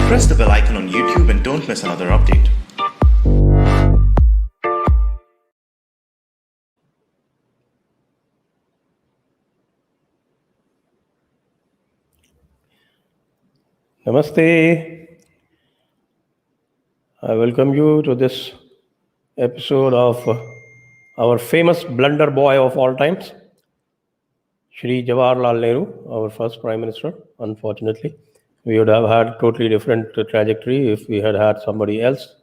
Press the bell icon on YouTube and don't miss another update. Namaste. I welcome you to this episode of our famous blunder boy of all times, Shri Jawaharlal Nehru, our first Prime Minister. Unfortunately, we would have had a totally different trajectory if we had had somebody else,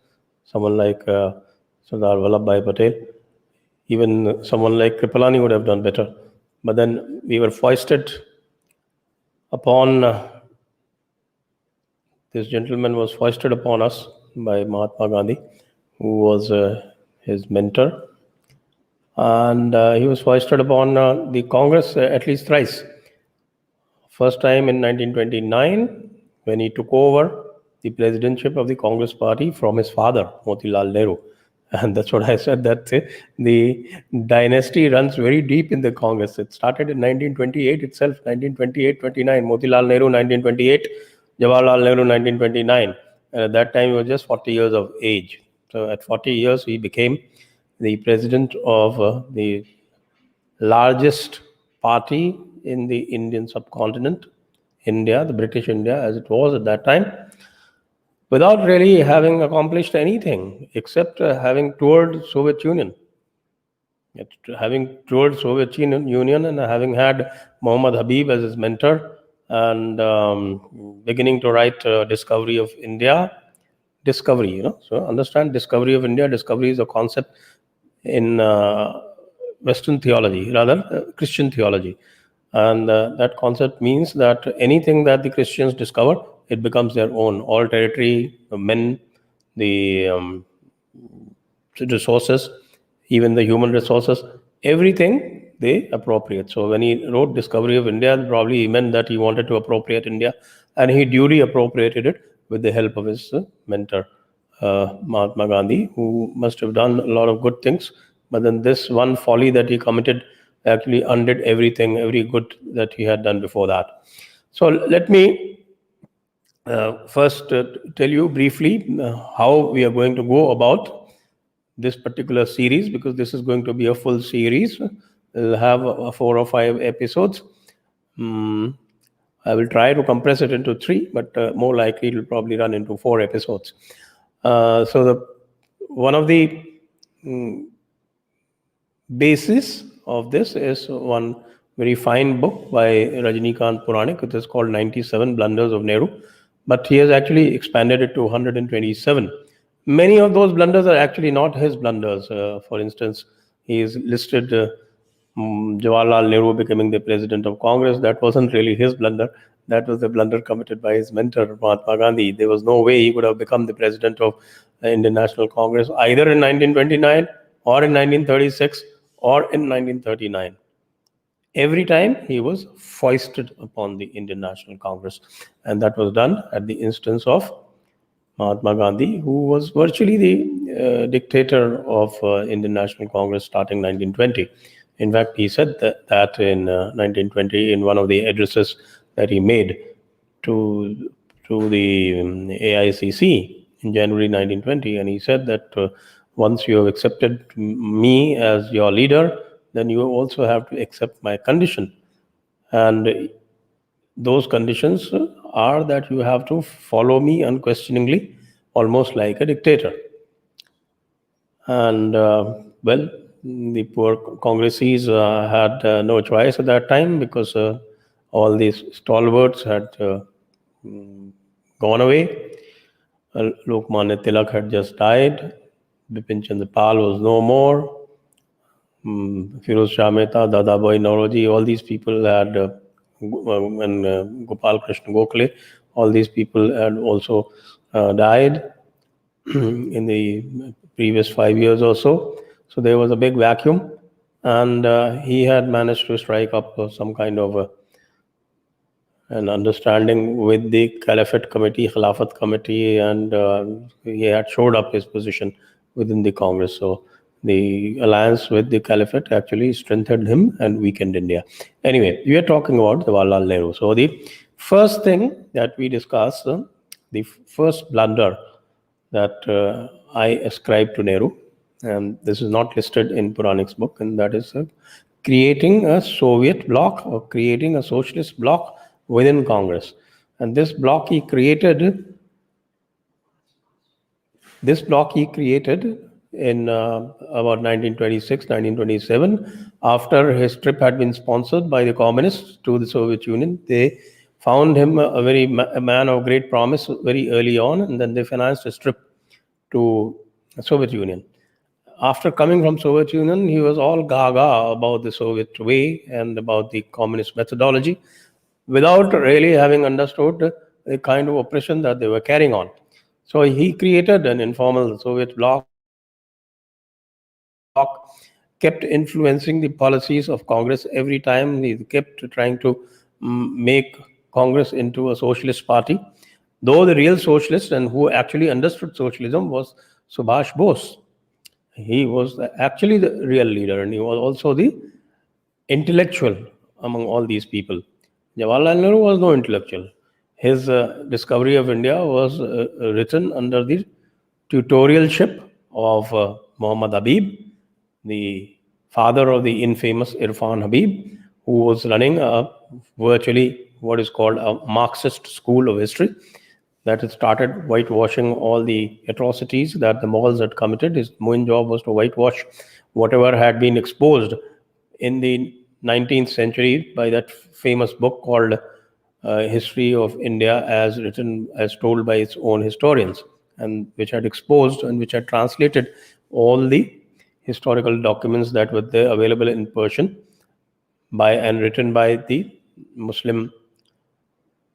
someone like Sardar Vallabhbhai Patel. Even someone like Kripalani would have done better. But then we were foisted upon, this gentleman was foisted upon us by Mahatma Gandhi, who was his mentor. And he was foisted upon the Congress at least thrice. First time in 1929, when he took over the presidentship of the Congress party from his father, Motilal Nehru. And that's what I said, that the dynasty runs very deep in the Congress. It started in 1928 itself, 1928-29, Motilal Nehru 1928, Jawaharlal Nehru 1929. And at that time, he was just 40 years of age. So at 40 years, he became the president of the largest party in the Indian subcontinent, India, the British India, as it was at that time, without really having accomplished anything except having toured Soviet Union. Having toured Soviet Union and having had Muhammad Habib as his mentor and beginning to write Discovery of India. Discovery, so understand discovery of India. Discovery is a concept in Western theology, rather Christian theology. And that concept means that anything that the Christians discover, it becomes their own. All territory, the men, the resources, even the human resources, everything they appropriate. So when he wrote Discovery of India, probably he meant that he wanted to appropriate India, and he duly appropriated it with the help of his mentor, Mahatma Gandhi, who must have done a lot of good things. But then this one folly that he committed actually undid everything, every good that he had done before that. So let me first tell you briefly how we are going to go about this particular series, because this is going to be a full series. We'll have 4 or 5 episodes. I will try to compress it into 3, but more likely it will probably run into 4 episodes. So one of the basis of this is one very fine book by Rajnikant Puranik. It is called 97 Blunders of Nehru, but he has actually expanded it to 127. Many of those blunders are actually not his blunders. For instance, he is listed Jawaharlal Nehru becoming the president of Congress. That wasn't really his blunder. That was the blunder committed by his mentor, Mahatma Gandhi. There was no way he could have become the president of the Indian National Congress either in 1929 or in 1936 or in 1939. Every time he was foisted upon the Indian National Congress, and that was done at the instance of Mahatma Gandhi, who was virtually the dictator of Indian National Congress starting 1920. In fact, he said that in 1920 in one of the addresses that he made to the AICC in January 1920, and he said that once you have accepted me as your leader, then you also have to accept my condition. And those conditions are that you have to follow me unquestioningly, almost like a dictator. And well, the poor Congresses had no choice at that time, because all these stalwarts had gone away. Lokmanya Tilak had just died. Bipin Chandra Pal was no more. Firoz Shah Mehta, Dadabhai Nauroji, all these people had, and Gopal Krishna Gokhale, all these people had also died in the previous 5 years or so. So there was a big vacuum, and he had managed to strike up some kind of an understanding with the Caliphate Committee, Khilafat Committee, and he had showed up his position within the Congress. So the alliance with the Caliphate actually strengthened him and weakened India. Anyway, we are talking about Jawaharlal Nehru. So the first thing that we discuss, the first blunder that I ascribe to Nehru, and this is not listed in Puranik's book, and that is creating a Soviet bloc or creating a socialist bloc within Congress. And this bloc he created in about 1926, 1927, after his trip had been sponsored by the communists to the Soviet Union. They found him a man of great promise very early on, and then they financed his trip to the Soviet Union. After coming from Soviet Union, he was all gaga about the Soviet way and about the communist methodology, without really having understood the kind of oppression that they were carrying on. So he created an informal Soviet bloc, kept influencing the policies of Congress every time. He kept trying to make Congress into a socialist party, though the real socialist and who actually understood socialism was Subhash Bose. He was actually the real leader, and he was also the intellectual among all these people. Jawaharlal Nehru was no intellectual. His discovery of India was written under the tutorialship of Muhammad Habib, the father of the infamous Irfan Habib, who was running virtually what is called a Marxist school of history that had started whitewashing all the atrocities that the Mughals had committed. His main job was to whitewash whatever had been exposed in the 19th century by that famous book called History of India, as told by its own historians, and which had exposed and which had translated all the historical documents that were there available in Persian and written by the Muslim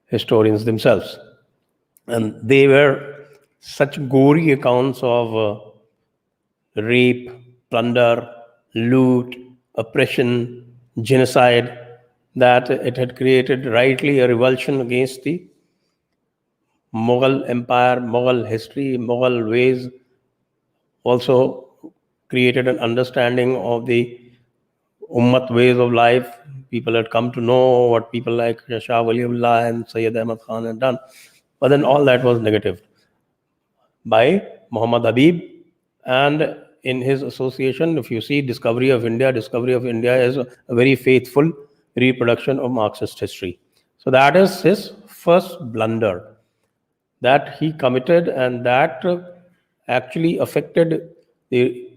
historians themselves. And they were such gory accounts of rape, plunder, loot, oppression, genocide, that it had created rightly a revulsion against the Mughal empire, Mughal history, Mughal ways. Also created an understanding of the Ummat ways of life. People had come to know what people like Shah Waliullah and Sayyid Ahmad Khan had done. But then all that was negative by Muhammad Habib. And in his association, if you see Discovery of India is a very faithful reproduction of Marxist history. So that is his first blunder that he committed, and that actually affected the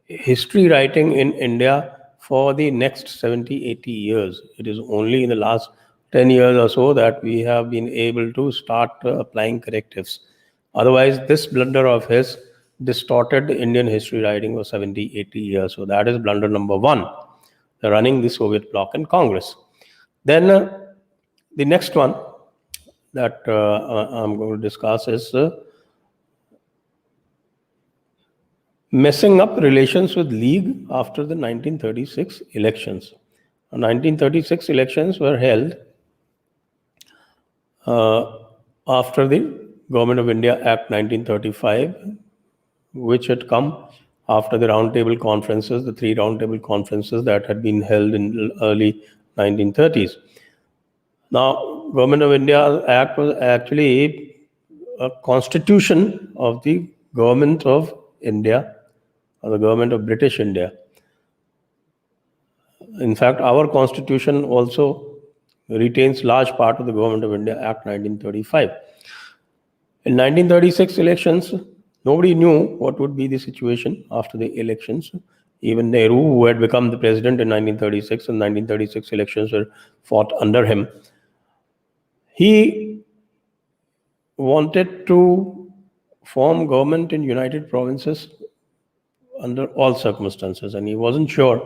history writing in India for the next 70, 80 years. It is only in the last 10 years or so that we have been able to start applying correctives. Otherwise, this blunder of his distorted Indian history writing for 70, 80 years. So that is blunder number one, running the Soviet bloc in Congress. Then the next one that I'm going to discuss is messing up relations with League after the 1936 elections. The 1936 elections were held after the Government of India Act 1935, which had come after the roundtable conferences, the three roundtable conferences that had been held in the early 1930s. Now, Government of India Act was actually a constitution of the Government of India, or the Government of British India. In fact, our constitution also retains large part of the Government of India Act 1935. In 1936 elections, nobody knew what would be the situation after the elections. Even Nehru, who had become the president in 1936, and 1936 elections were fought under him, he wanted to form government in United Provinces under all circumstances, and he wasn't sure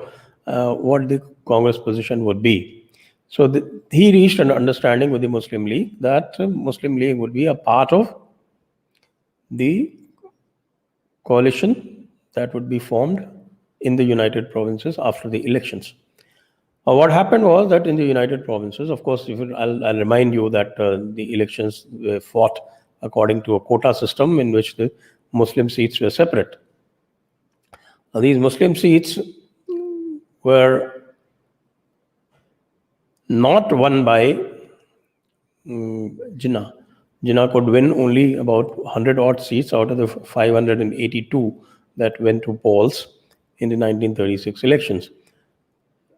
what the Congress position would be. So he reached an understanding with the Muslim League that Muslim League would be a part of the coalition that would be formed in the United Provinces after the elections. What happened was that in the United Provinces, of course, I'll remind you that the elections were fought according to a quota system in which the Muslim seats were separate. Now, these Muslim seats were not won by Jinnah. Jinnah could win only about 100 odd seats out of the 582 that went to polls in the 1936 elections.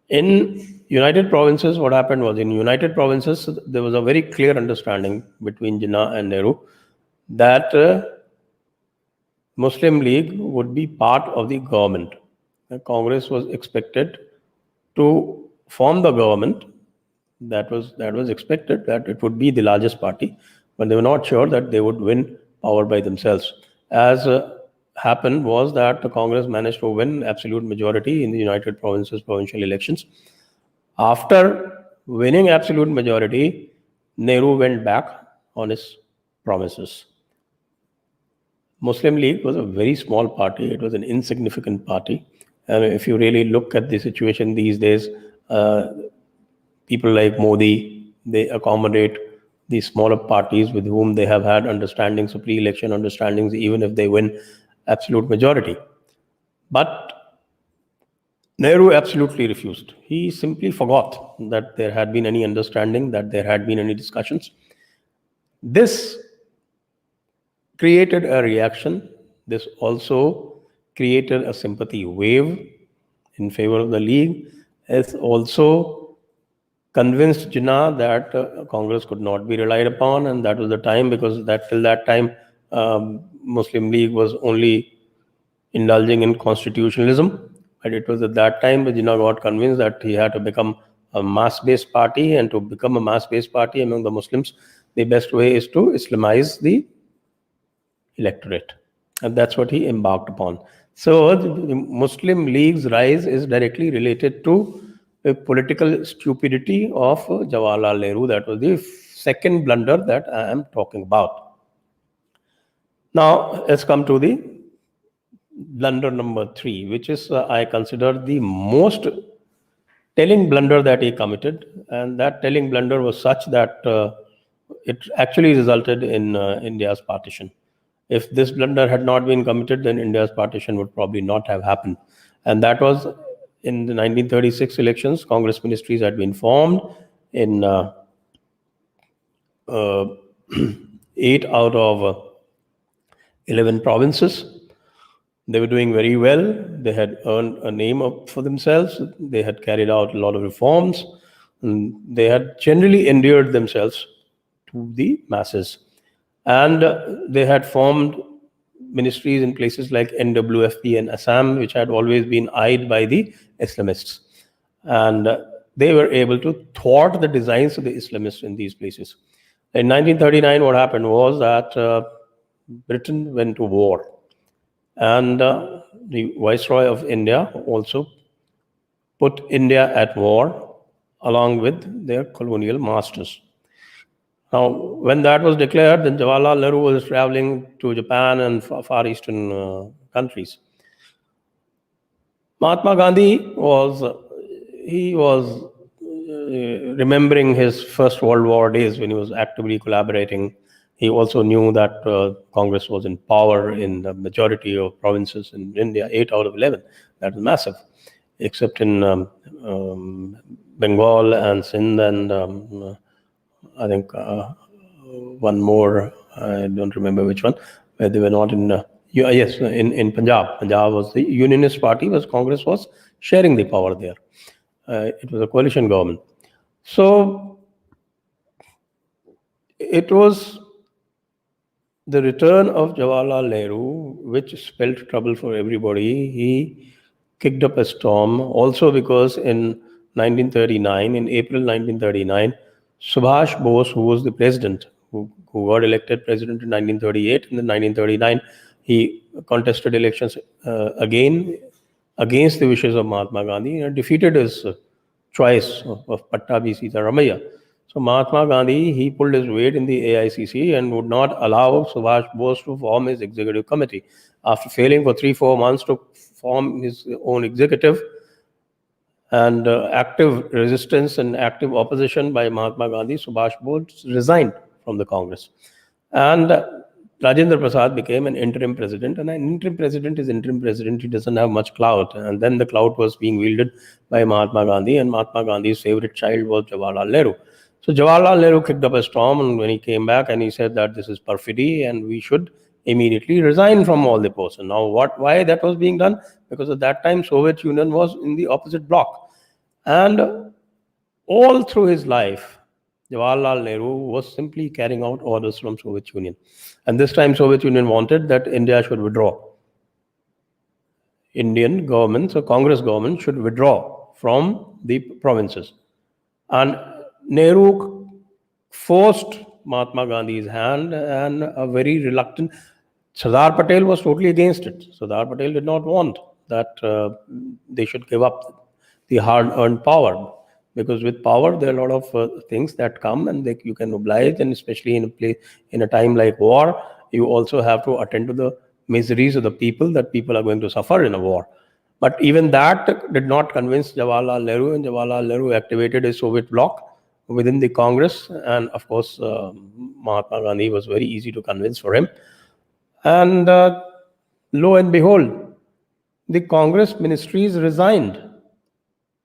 In United Provinces, what happened was, in United Provinces, there was a very clear understanding between Jinnah and Nehru that Muslim League would be part of the government. The Congress was expected to form the government. That was expected, that it would be the largest party, but they were not sure that they would win power by themselves. As happened was that the Congress managed to win absolute majority in the United Provinces provincial elections. After winning absolute majority, Nehru went back on his promises. Muslim League was a very small party. It was an insignificant party. And if you really look at the situation these days, people like Modi, they accommodate these smaller parties with whom they have had understandings, pre-election understandings, even if they win absolute majority. But Nehru absolutely refused. He simply forgot that there had been any understanding, that there had been any discussions. This created a reaction. This also created a sympathy wave in favor of the League. It also convinced Jinnah that Congress could not be relied upon, and that was the time, because till that time Muslim League was only indulging in constitutionalism. And it was at that time that Jinnah got convinced that he had to become a mass-based party, and to become a mass-based party among the Muslims, the best way is to Islamize the electorate. And that's what he embarked upon. So the Muslim League's rise is directly related to the political stupidity of Jawaharlal Nehru. That was the second blunder that I am talking about. Now, let's come to the blunder number 3, which is, I consider, the most telling blunder that he committed. And that telling blunder was such that it actually resulted in India's partition. If this blunder had not been committed, then India's partition would probably not have happened. And that was in the 1936 elections. Congress ministries had been formed in 8 out of 11 provinces. They were doing very well. They had earned a name for themselves. They had carried out a lot of reforms. And they had generally endeared themselves to the masses. And they had formed ministries in places like NWFP and Assam, which had always been eyed by the Islamists. And they were able to thwart the designs of the Islamists in these places. In 1939, what happened was that Britain went to war. And the Viceroy of India also put India at war along with their colonial masters. Now, when that was declared, then Jawaharlal Nehru was traveling to Japan and Far Eastern countries. Mahatma Gandhi was remembering his First World War days when he was actively collaborating. He also knew that Congress was in power in the majority of provinces in India, 8 out of 11. That was massive, except in Bengal and Sindh and I think one more, I don't remember which one, where they were not in, in Punjab. Punjab was the Unionist party, but Congress was sharing the power there. It was a coalition government. So it was the return of Jawaharlal Nehru which spelled trouble for everybody. He kicked up a storm also because in 1939, in April 1939, Subhash Bose, who was the president, who got elected president in 1938, and in 1939 he contested elections again against the wishes of Mahatma Gandhi and defeated his choice of Pattabhi Sitaramaiah. So Mahatma Gandhi, he pulled his weight in the AICC and would not allow Subhash Bose to form his executive committee. After failing for 3-4 months to form his own executive, and active resistance and active opposition by Mahatma Gandhi, Subhash Bose resigned from the Congress. And Rajendra Prasad became an interim president, and an interim president is interim president. He doesn't have much clout. And then the clout was being wielded by Mahatma Gandhi, and Mahatma Gandhi's favorite child was Jawaharlal Nehru. So Jawaharlal Nehru kicked up a storm, and when he came back and he said that this is perfidy and we should immediately resign from all the posts. And now why that was being done? Because at that time Soviet Union was in the opposite bloc. And all through his life, Jawaharlal Nehru was simply carrying out orders from Soviet Union. And this time Soviet Union wanted that India should withdraw. Indian government, so Congress government should withdraw from the provinces. And Nehru forced Mahatma Gandhi's hand, and a very reluctant Sardar Patel was totally against it. Sardar Patel did not want that they should give up the hard-earned power, because with power there are a lot of things that come, and you can oblige, and especially in a time like war, you also have to attend to the miseries of the people, that people are going to suffer in a war. But even that did not convince Jawaharlal Nehru, and Jawaharlal Nehru activated a Soviet bloc within the Congress, and of course Mahatma Gandhi was very easy to convince for him. And lo and behold, the Congress ministries resigned.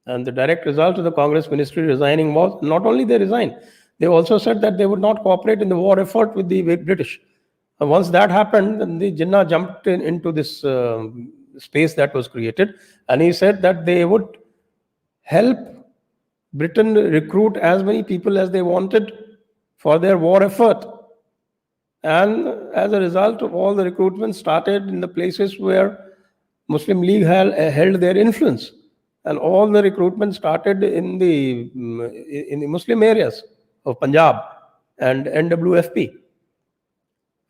And the direct result of the Congress ministry resigning was not only they resigned, they also said that they would not cooperate in the war effort with the British. And once that happened, then the Jinnah jumped into this space that was created, and he said that they would help Britain recruit as many people as they wanted for their war effort. And as a result of all the recruitment started in the places where Muslim League held their influence, and all the recruitment started in the Muslim areas of Punjab and NWFP.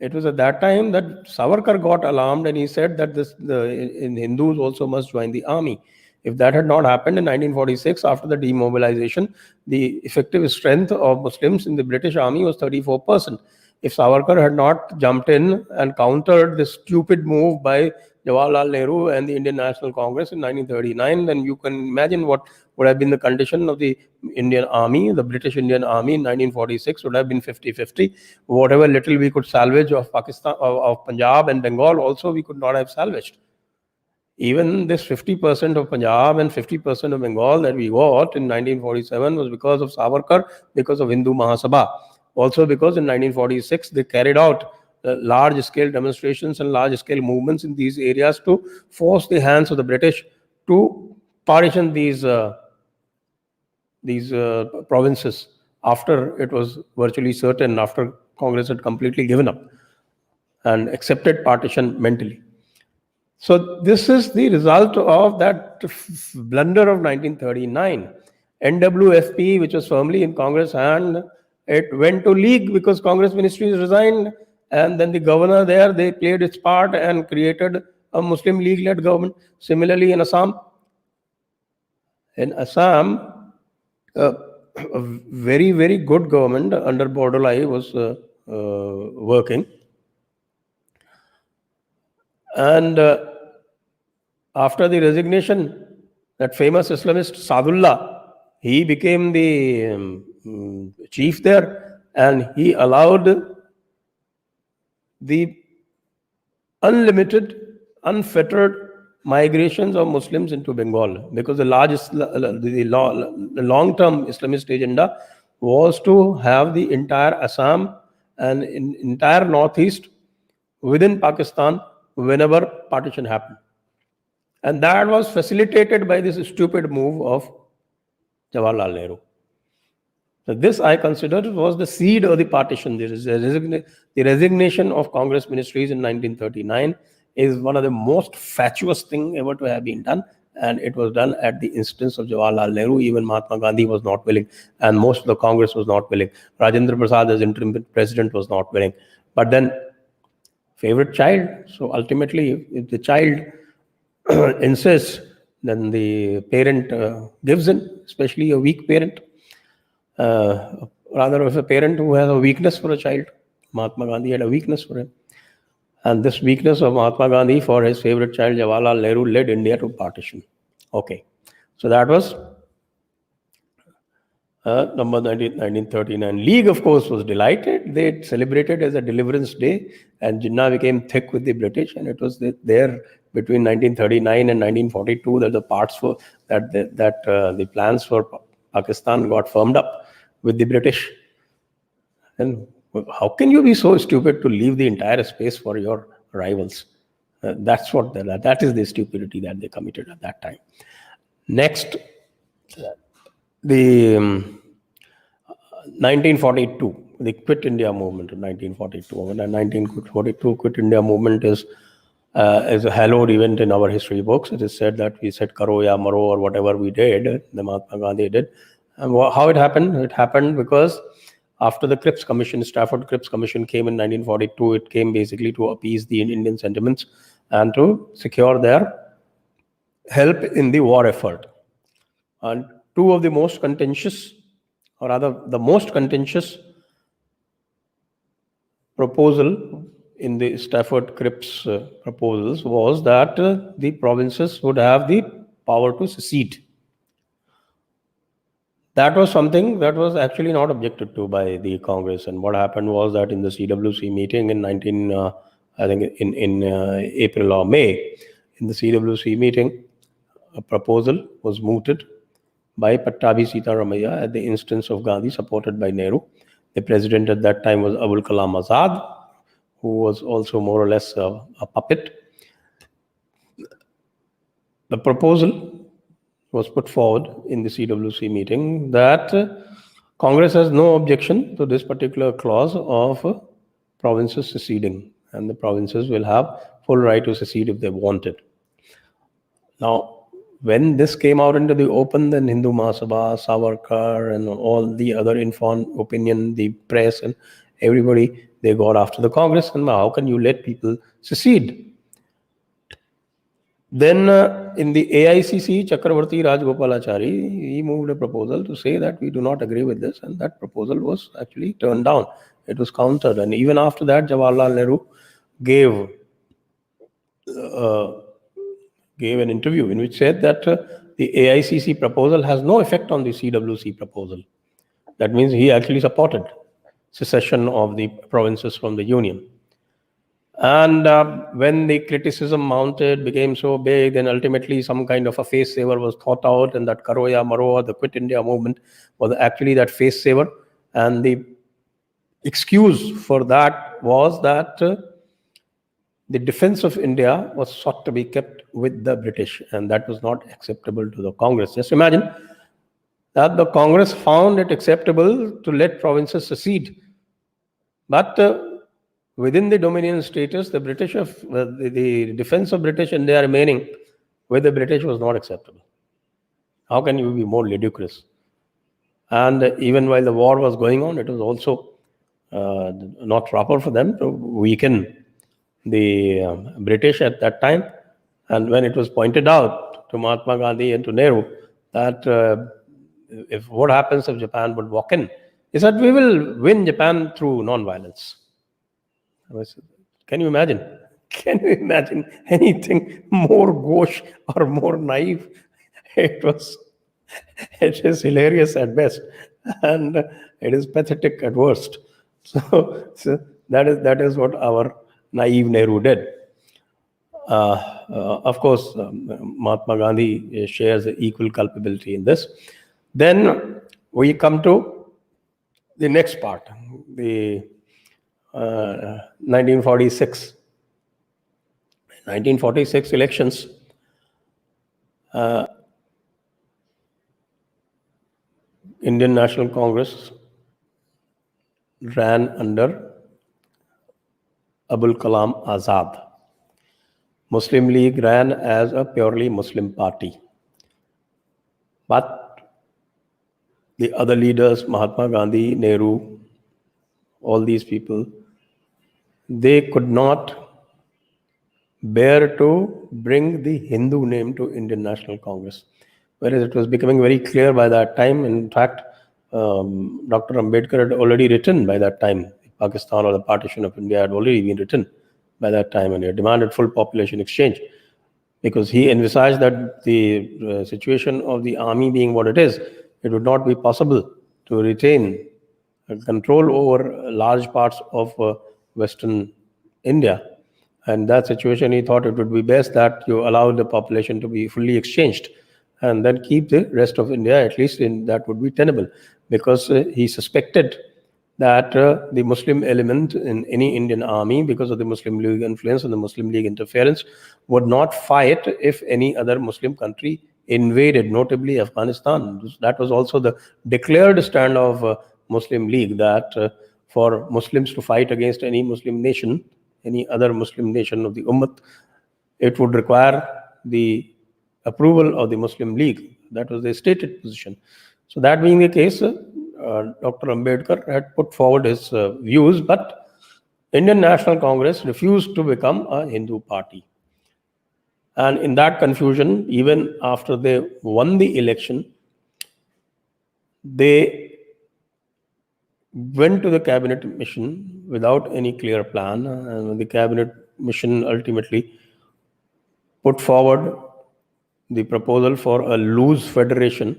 It was at that time that Savarkar got alarmed, and he said that in Hindus also must join the army. If that had not happened in 1946, after the demobilization, the effective strength of Muslims in the British army was 34%. If Savarkar had not jumped in and countered this stupid move by Jawaharlal Nehru and the Indian National Congress in 1939, then you can imagine what would have been the condition of the Indian army. The British Indian army in 1946 would have been 50-50. Whatever little we could salvage of Pakistan, of Punjab and Bengal, also we could not have salvaged. Even this 50% of Punjab and 50% of Bengal that we got in 1947 was because of Savarkar, because of Hindu Mahasabha. Also because in 1946 they carried out large-scale demonstrations and large-scale movements in these areas to force the hands of the British to partition these provinces after it was virtually certain, after Congress had completely given up and accepted partition mentally. So this is the result of that blunder of 1939. NWFP, which was firmly in Congress, and it went to League because Congress ministries resigned, and then the governor there, they played its part and created a Muslim League-led government. Similarly in Assam, a very, very good government under Bordolai was working. And after the resignation, that famous Islamist Sadullah, he became the chief there, and he allowed the unlimited, unfettered migrations of Muslims into Bengal, because the long-term Islamist agenda was to have the entire Assam and entire northeast within Pakistan whenever partition happened. And that was facilitated by this stupid move of Jawaharlal Nehru. So this, I consider, was the seed of the partition. The resignation of Congress ministries in 1939 is one of the most fatuous things ever to have been done. And it was done at the instance of Jawaharlal Nehru. Even Mahatma Gandhi was not willing, and most of the Congress was not willing. Rajendra Prasad as interim president was not willing. But then, favorite child. So ultimately, if the child insists, then the parent gives in, especially a weak parent. Rather of a parent who has a weakness for a child. Mahatma Gandhi had a weakness for him. And this weakness of Mahatma Gandhi for his favorite child, Jawaharlal Nehru, led India to partition. Okay. So that was number 1939. League, of course, was delighted. They celebrated as a Deliverance Day, and Jinnah became thick with the British, and it was there between 1939 and 1942 that the plans for Pakistan got firmed up. with the British. And how can you be so stupid to leave the entire space for your rivals? That is the stupidity that they committed at that time. Next, the 1942, the Quit India movement of 1942. And the 1942 Quit India movement is a hallowed event in our history books. It is said that we said Karo ya Maro, or whatever we did, the Mahatma Gandhi did. And how it happened? It happened because after the Cripps Commission, Stafford Cripps Commission came in 1942, it came basically to appease the Indian sentiments and to secure their help in the war effort. And two of the most contentious, or rather the most contentious proposal in the Stafford Cripps proposals was that the provinces would have the power to secede. That was something that was actually not objected to by the Congress. And what happened was that in the CWC meeting in April or May, in the CWC meeting, a proposal was mooted by Pattabhi Sitaramaiah at the instance of Gandhi, supported by Nehru. The president at that time was Abul Kalam Azad, who was also more or less a puppet. The proposal was put forward in the CWC meeting that Congress has no objection to this particular clause of provinces seceding, and the provinces will have full right to secede if they want it. Now, when this came out into the open, then Hindu Mahasabha, Savarkar, and all the other informed opinion, the press, and everybody, they got after the Congress. And how can you let people secede? Then in the AICC, Chakravarti Rajgopalachari, he moved a proposal to say that we do not agree with this, and that proposal was actually turned down. It was countered, and even after that, Jawaharlal Nehru gave an interview in which said that the AICC proposal has no effect on the CWC proposal. That means he actually supported secession of the provinces from the Union. And when the criticism mounted, became so big, then ultimately some kind of a face saver was thought out, and that Karo ya Maro, the Quit India movement, was actually that face saver. And the excuse for that was that the defense of India was sought to be kept with the British, and that was not acceptable to the Congress. Just imagine that the Congress found it acceptable to let provinces secede, but within the dominion status, the defense of British India remaining with the British was not acceptable. How can you be more ludicrous? And even while the war was going on, it was also not proper for them to weaken the British at that time. And when it was pointed out to Mahatma Gandhi and to Nehru that if what happens if Japan would walk in, he said, we will win Japan through non-violence. Can you imagine? Can you imagine anything more gauche or more naive? It is hilarious at best, and it is pathetic at worst. So that is what our naive Nehru did. Of course, Mahatma Gandhi shares equal culpability in this. Then we come to the next part, the 1946 elections. Indian National Congress ran under Abul Kalam Azad. Muslim League ran as a purely Muslim party. But the other leaders, Mahatma Gandhi, Nehru, all these people, they could not bear to bring the Hindu name to Indian National Congress. Whereas it was becoming very clear by that time. In fact, Dr. Ambedkar had already written by that time, Pakistan or the partition of India had already been written by that time, and he had demanded full population exchange, because he envisaged that the situation of the army being what it is, it would not be possible to retain control over large parts of Western India. And that situation, he thought it would be best that you allow the population to be fully exchanged. and then keep the rest of India, at least that would be tenable, because he suspected that the Muslim element in any Indian army, because of the Muslim League influence and the Muslim League interference, would not fight if any other Muslim country invaded, notably Afghanistan. That was also the declared stand of Muslim League, that for Muslims to fight against any Muslim nation, any other Muslim nation of the Ummah, it would require the approval of the Muslim League. That was their stated position. So that being the case, Dr. Ambedkar had put forward his views, but Indian National Congress refused to become a Hindu party. And in that confusion, even after they won the election, they went to the cabinet mission without any clear plan. And the cabinet mission ultimately put forward the proposal for a loose federation,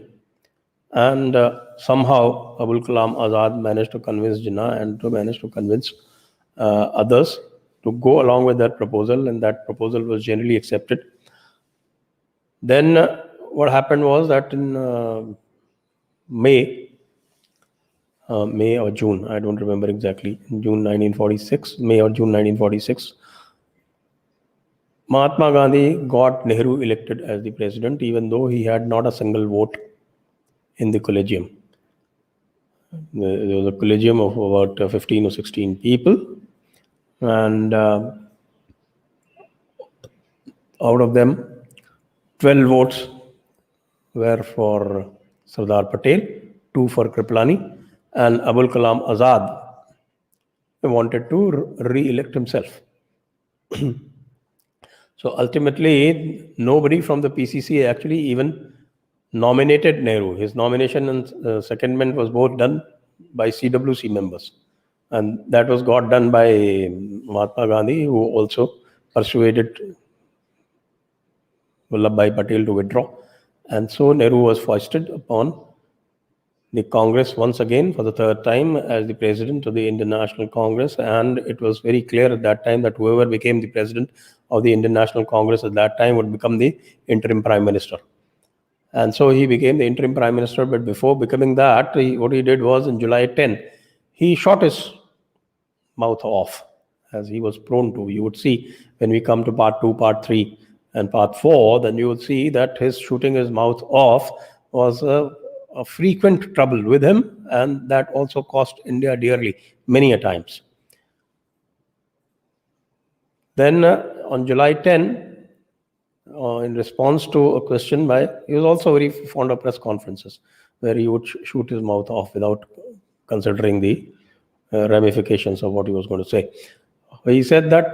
and somehow Abul Kalam Azad managed to convince Jinnah and to manage to convince others to go along with that proposal, and that proposal was generally accepted. Then what happened was that in May or June, I don't remember exactly, June 1946, May or June 1946, Mahatma Gandhi got Nehru elected as the president, even though he had not a single vote in the collegium. There was a collegium of about 15 or 16 people, and out of them, 12 votes were for Sardar Patel, 2 for Kripalani, and Abul Kalam Azad wanted to re-elect himself. So ultimately, nobody from the PCC actually even nominated Nehru. His nomination and secondment was both done by CWC members. And that got done by Mahatma Gandhi, who also persuaded Vallabhbhai Patel to withdraw. And so Nehru was foisted upon the Congress once again for the third time as the president of the Indian National Congress. And it was very clear at that time that whoever became the president of the Indian National Congress at that time would become the interim prime minister. And so he became the interim prime minister. But before becoming that, what he did was in July 10, he shot his mouth off, as he was prone to. You would see when we come to part 2, part 3, and part 4, then you would see that his shooting his mouth off was a frequent trouble with him, and that also cost India dearly, many a times. Then on July 10, in response to a question he was also very fond of press conferences, where he would shoot his mouth off without considering the ramifications of what he was going to say. He said that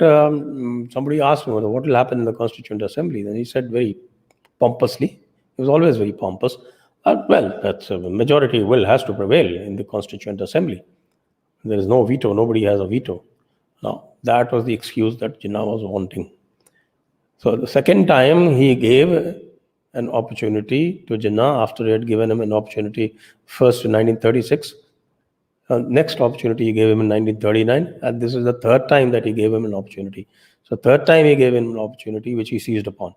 somebody asked him, what will happen in the Constituent Assembly? Then he said very pompously, he was always very pompous, well, that's a majority will has to prevail in the Constituent Assembly. There is no veto, nobody has a veto. Now, that was the excuse that Jinnah was wanting. So the second time he gave an opportunity to Jinnah after he had given him an opportunity first in 1936. Next opportunity he gave him in 1939, and this is the third time that he gave him an opportunity. So third time he gave him an opportunity which he seized upon.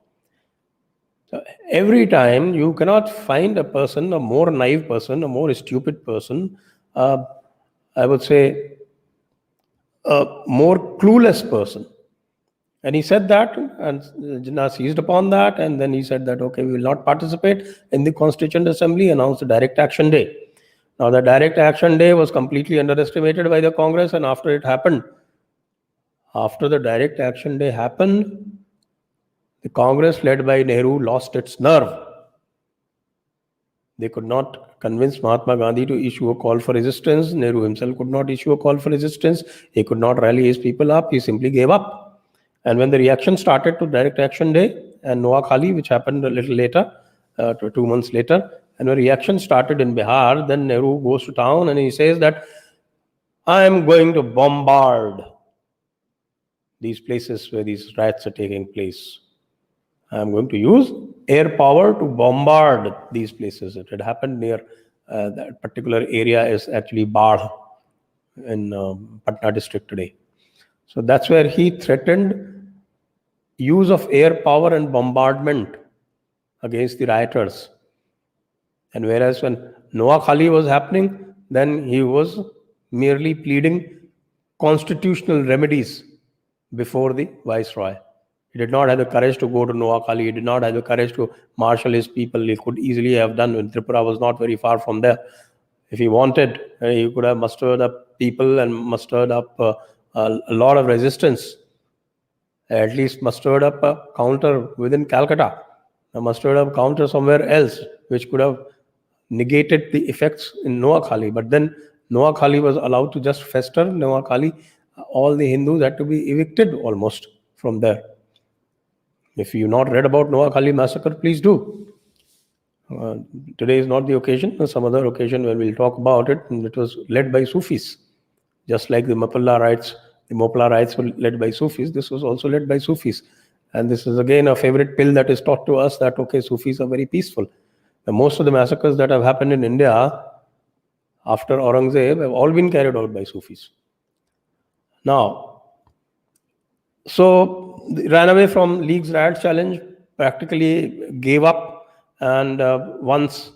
So every time you cannot find a person, a more naive person, a more stupid person, I would say a more clueless person. And he said that, and Jinnah seized upon that, and then he said that, okay, we will not participate in the Constituent Assembly, announced the Direct Action Day. Now, the Direct Action Day was completely underestimated by the Congress, and after the Direct Action Day happened, the Congress led by Nehru lost its nerve. They could not convince Mahatma Gandhi to issue a call for resistance. Nehru himself could not issue a call for resistance. He could not rally his people up. He simply gave up. And when the reaction started to Direct Action Day and Noakhali, which happened a little later, 2 months later, and when reaction started in Bihar, then Nehru goes to town and he says that I am going to bombard these places where these riots are taking place. I am going to use air power to bombard these places. It had happened near that particular area is actually Badh in Patna district today. So that's where he threatened use of air power and bombardment against the rioters. And whereas when Noah Khali was happening, then he was merely pleading constitutional remedies before the viceroy. He did not have the courage to go to Noah Khali. He did not have the courage to marshal his people. He could easily have done when Tripura was not very far from there. If he wanted, he could have mustered up people and mustered up a lot of resistance. At least mustered up a counter within Calcutta, mustered up a counter somewhere else, which could have negated the effects in Noah Khali. But then Noah Khali was allowed to just fester. Noah Khali, all the Hindus had to be evicted almost from there. If you've not read about Noah Khali massacre, please do. Today is not the occasion. Some other occasion when we'll talk about it. And it was led by Sufis. Just like the Mapalla riots, the Mopla riots were led by Sufis. This was also led by Sufis. And this is again a favorite pill that is taught to us that, okay, Sufis are very peaceful. Most of the massacres that have happened in India after Aurangzeb have all been carried out by Sufis. Now, so they ran away from League's riot challenge, practically gave up, and once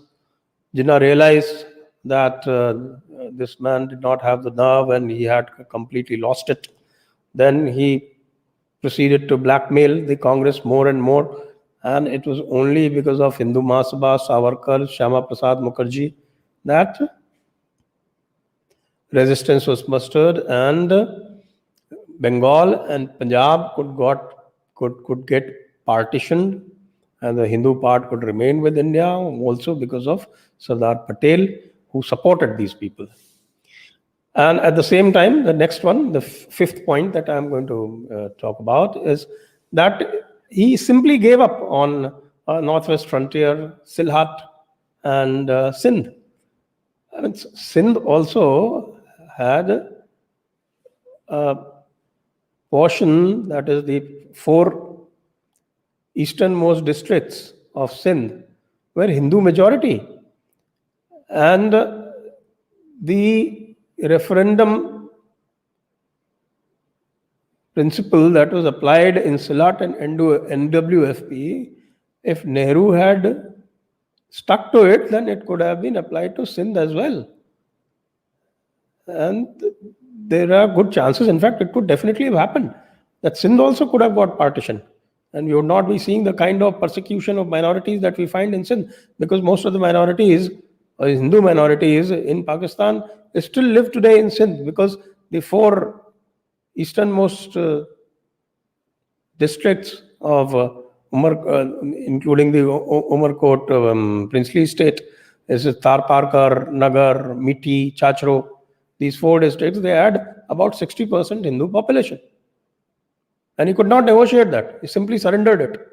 Jinnah realized that this man did not have the nerve and he had completely lost it, then he proceeded to blackmail the Congress more and more. And it was only because of Hindu Mahasabha, Savarkar, Shyama Prasad Mukherjee that resistance was mustered, and Bengal and Punjab could get partitioned, and the Hindu part could remain with India, also because of Sardar Patel, who supported these people. And at the same time, the next one, the fifth point that I'm going to talk about, is that he simply gave up on northwest frontier, Sylhet and Sindh. I mean, Sindh also had a portion, that is the 4 easternmost districts of Sindh, were Hindu majority. And the referendum principle that was applied in Sylhet and NWFP, if Nehru had stuck to it, then it could have been applied to Sindh as well. And there are good chances, in fact, it could definitely have happened, that Sindh also could have got partition. And we would not be seeing the kind of persecution of minorities that we find in Sindh, because most of the minorities, Hindu minorities in Pakistan, still live today in Sindh, because the 4 easternmost districts of including the Umarkot princely state, is Tarparkar, Nagar, Miti, Chachro. These 4 districts, they had about 60% Hindu population. And he could not negotiate that. He simply surrendered it.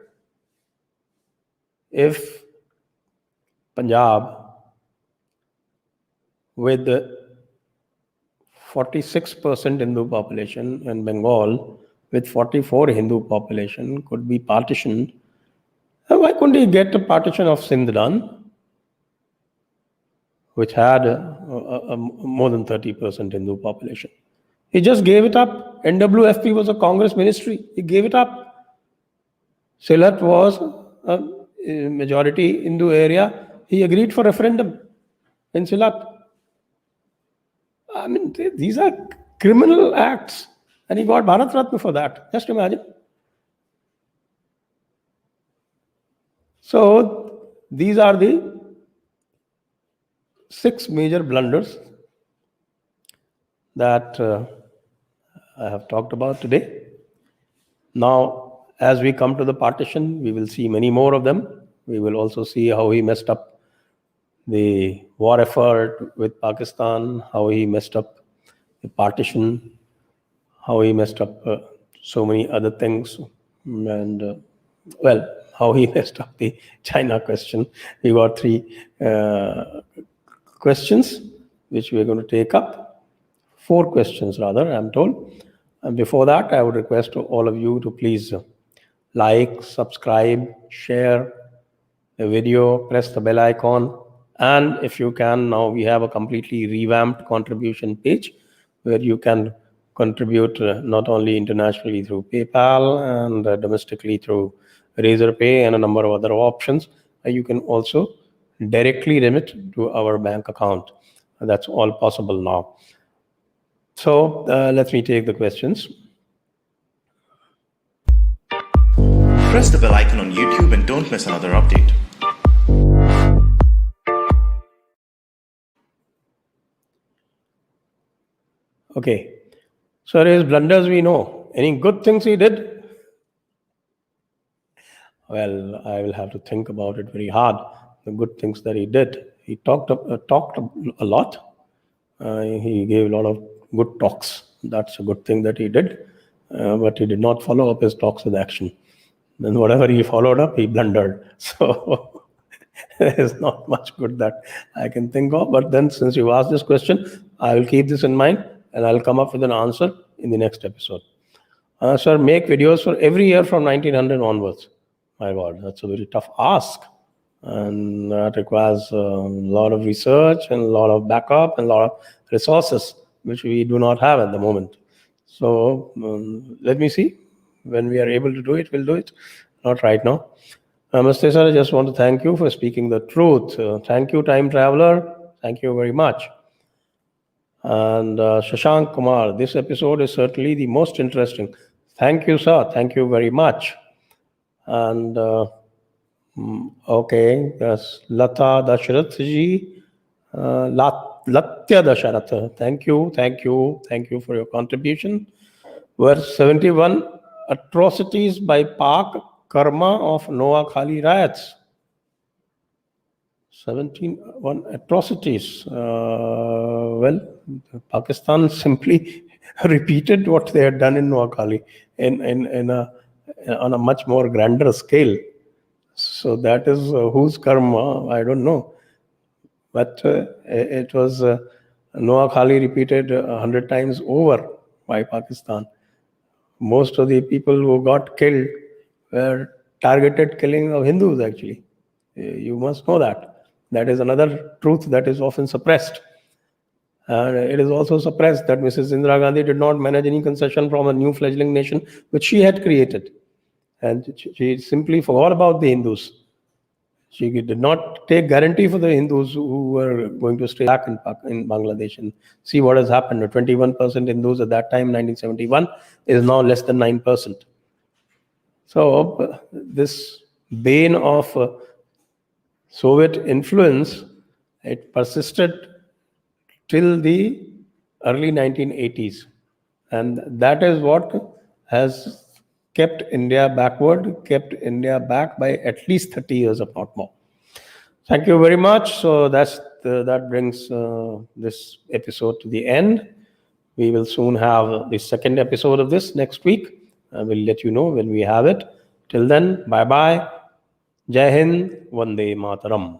If Punjab, with 46% Hindu population, and Bengal with 44 Hindu population could be partitioned, why couldn't he get a partition of Sindh done, which had more than 30% Hindu population? He just gave it up. NWFP was a Congress ministry. He gave it up. Sylhet was a majority Hindu area. He agreed for referendum in Sylhet. I mean, these are criminal acts. And he got Bharat Ratna for that. Just imagine. So, these are the 6 major blunders that I have talked about today. Now, as we come to the partition, we will see many more of them. We will also see how he messed up the war effort with Pakistan, how he messed up the partition, how he messed up so many other things, and how he messed up the China question. We got 3 questions which we are going to take up. 4 questions rather, I'm told. And before that, I would request all of you to please like, subscribe, share the video, press the bell icon. And if you can, now we have a completely revamped contribution page where you can contribute not only internationally through PayPal and domestically through Razorpay and a number of other options. you can also directly remit to our bank account. That's all possible now. So let me take the questions. Press the bell icon on YouTube and don't miss another update. Okay. So his blunders we know. Any good things he did? Well, I will have to think about it very hard. The good things that he did. He talked a lot. He gave a lot of good talks. That's a good thing that he did. But he did not follow up his talks with action. Then whatever he followed up, he blundered. So there's not much good that I can think of. But then since you asked this question, I will keep this in mind and I'll come up with an answer in the next episode. Sir, make videos for every year from 1900 onwards. My God, that's a very tough ask. And that requires a lot of research and a lot of backup and a lot of resources, which we do not have at the moment. So let me see. When we are able to do it, we'll do it. Not right now. Namaste, sir. I just want to thank you for speaking the truth. Thank you, time traveler. Thank you very much. And Shashank Kumar, this episode is certainly the most interesting. Thank you, sir. Thank you very much. And okay, yes, Lata Dasharath ji, Latya Dasharath. Thank you for your contribution. Verse 71, atrocities by Pak, karma of Noah Khali riots. 1 atrocities. Well, Pakistan simply repeated what they had done in Noakhali on a much more grander scale. So that is whose karma, I don't know. But it was Noakhali repeated 100 times over by Pakistan. Most of the people who got killed were targeted killing of Hindus, actually. You must know that. That is another truth that is often suppressed. And it is also suppressed that Mrs. Indira Gandhi did not manage any concession from a new fledgling nation which she had created. And she simply forgot about the Hindus. She did not take guarantee for the Hindus who were going to stay back in Bangladesh. And see what has happened. 21% Hindus at that time, 1971, is now less than 9%. So this bane of Soviet influence, it persisted till the early 1980s. And that is what has kept India backward, kept India back by at least 30 years, if not more. Thank you very much. So that brings this episode to the end. We will soon have the second episode of this next week. I will let you know when we have it. Till then, bye-bye. Jai Hind, Vande Mataram.